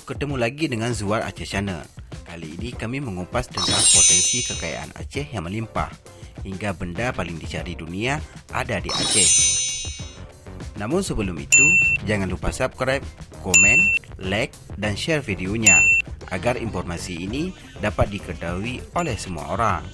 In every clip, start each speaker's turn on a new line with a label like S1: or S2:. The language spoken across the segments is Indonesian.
S1: Ketemu lagi dengan Zuar Aceh Channel. Kali ini kami mengupas tentang potensi kekayaan Aceh yang melimpah, hingga benda paling dicari dunia ada di Aceh. Namun sebelum itu, jangan lupa subscribe, komen, like, dan share videonya agar informasi ini dapat diketahui oleh semua orang.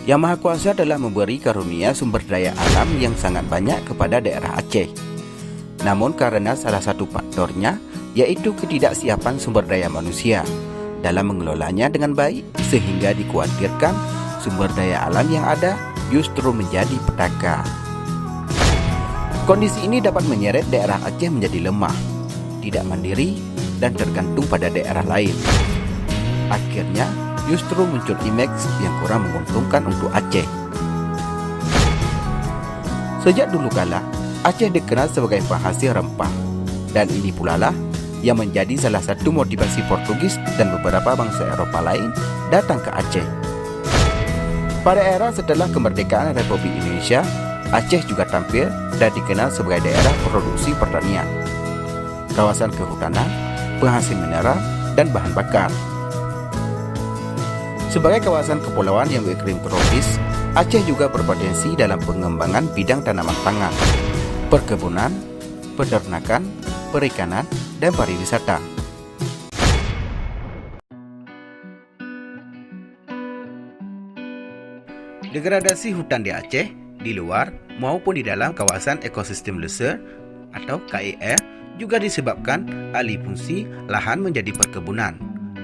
S1: Yang Maha Kuasa telah memberi karunia sumber daya alam yang sangat banyak kepada daerah Aceh. Namun karena salah satu faktornya yaitu ketidaksiapan sumber daya manusia dalam mengelolanya dengan baik, sehingga dikhawatirkan sumber daya alam yang ada justru menjadi petaka. Kondisi ini dapat menyeret daerah Aceh menjadi lemah, tidak mandiri, dan tergantung pada daerah lain. Akhirnya justru muncul image yang kurang menguntungkan untuk Aceh. Sejak dulu kala, Aceh dikenal sebagai penghasil rempah, dan ini pula lah yang menjadi salah satu motivasi Portugis dan beberapa bangsa Eropa lain datang ke Aceh. Pada era setelah kemerdekaan Republik Indonesia, Aceh juga tampil dan dikenal sebagai daerah produksi pertanian, kawasan kehutanan, penghasil mineral, dan bahan bakar. Sebagai kawasan kepulauan yang beriklim tropis, Aceh juga berpotensi dalam pengembangan bidang tanaman pangan, perkebunan, peternakan, perikanan, dan pariwisata. Degradasi hutan di Aceh, di luar maupun di dalam kawasan ekosistem lesser atau KEL, juga disebabkan alih fungsi lahan menjadi perkebunan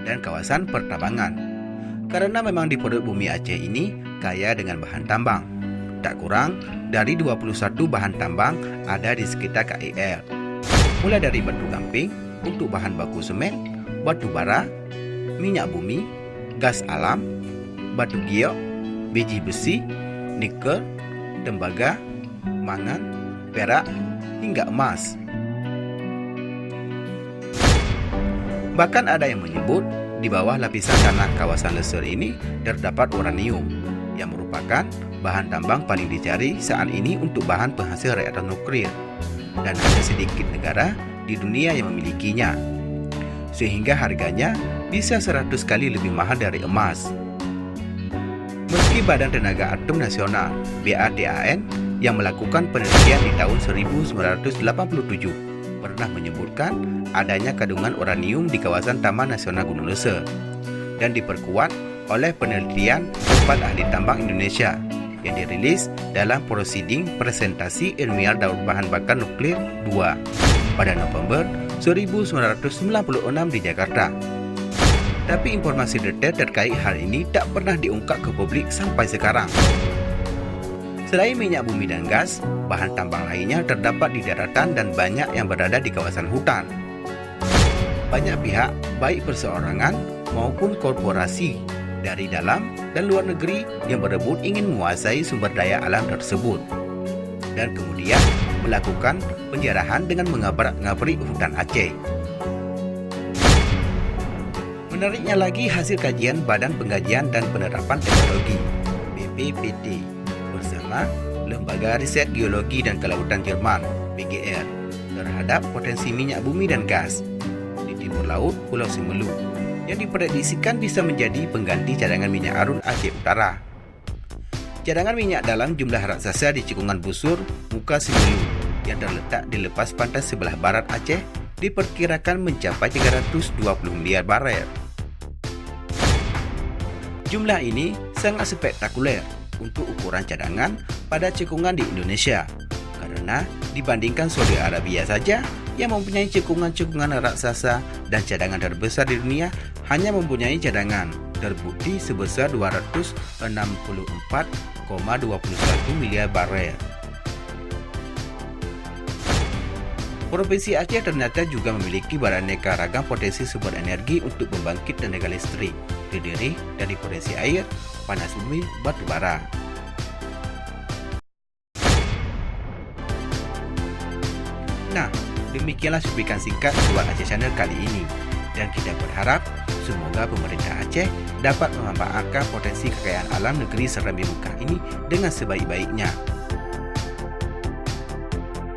S1: dan kawasan pertambangan. Karena memang di perut bumi Aceh ini kaya dengan bahan tambang. Tak kurang dari 21 bahan tambang ada di sekitar KEL. Mulai dari batu gamping untuk bahan baku semen, batu bara, minyak bumi, gas alam, batu giok, biji besi, nikel, tembaga, mangan, perak, hingga emas. Bahkan ada yang menyebut di bawah lapisan tanah kawasan lesser ini terdapat uranium, yang merupakan bahan tambang paling dicari saat ini untuk bahan penghasil reaktor nuklir, dan hanya sedikit negara di dunia yang memilikinya, sehingga harganya bisa 100 kali lebih mahal dari emas. Meski Badan Tenaga Atom Nasional (BATAN) yang melakukan penelitian di tahun 1987 pernah menyebutkan adanya kandungan uranium di kawasan Taman Nasional Gunung Lesser, dan diperkuat oleh penelitian 4 ahli tambang Indonesia yang dirilis dalam Proceeding Presentasi Ilmiah Daur Bahan Bakar Nuklir 2 pada November 1996 di Jakarta. Tapi informasi detail terkait hal ini tak pernah diungkap ke publik sampai sekarang. Selain minyak bumi dan gas, bahan tambang lainnya terdapat di daratan dan banyak yang berada di kawasan hutan. Banyak pihak, baik perseorangan maupun korporasi dari dalam dan luar negeri yang berebut ingin menguasai sumber daya alam tersebut, dan kemudian melakukan penjarahan dengan mengabrak-ngabrik hutan Aceh. Menariknya lagi, hasil kajian Badan Pengkajian dan Penerapan Teknologi (BPPT) bersama Lembaga Riset Geologi dan Kelautan Jerman (BGR) terhadap potensi minyak bumi dan gas di timur laut Pulau Simelu yang diprediksikan bisa menjadi pengganti cadangan minyak Arun Aceh Utara. Cadangan minyak dalam jumlah raksasa di cekungan busur Muka Simelu yang terletak di lepas pantai sebelah barat Aceh diperkirakan mencapai 320 miliar barel. Jumlah ini sangat spektakuler untuk ukuran cadangan pada cekungan di Indonesia, karena dibandingkan Saudi Arabia saja yang mempunyai cekungan-cekungan raksasa dan cadangan terbesar di dunia hanya mempunyai cadangan terbukti sebesar 264,21 miliar barel. Provinsi Aceh ternyata juga memiliki beraneka ragam potensi sumber energi untuk membangkit tenaga listrik, terdiri dari potensi air, panas bumi, batu bara. Nah, demikianlah cuplikan singkat Zuar Aceh Channel kali ini, dan kita berharap semoga pemerintah Aceh dapat memanfaatkan potensi kekayaan alam negeri Serambi Mekah ini dengan sebaik-baiknya.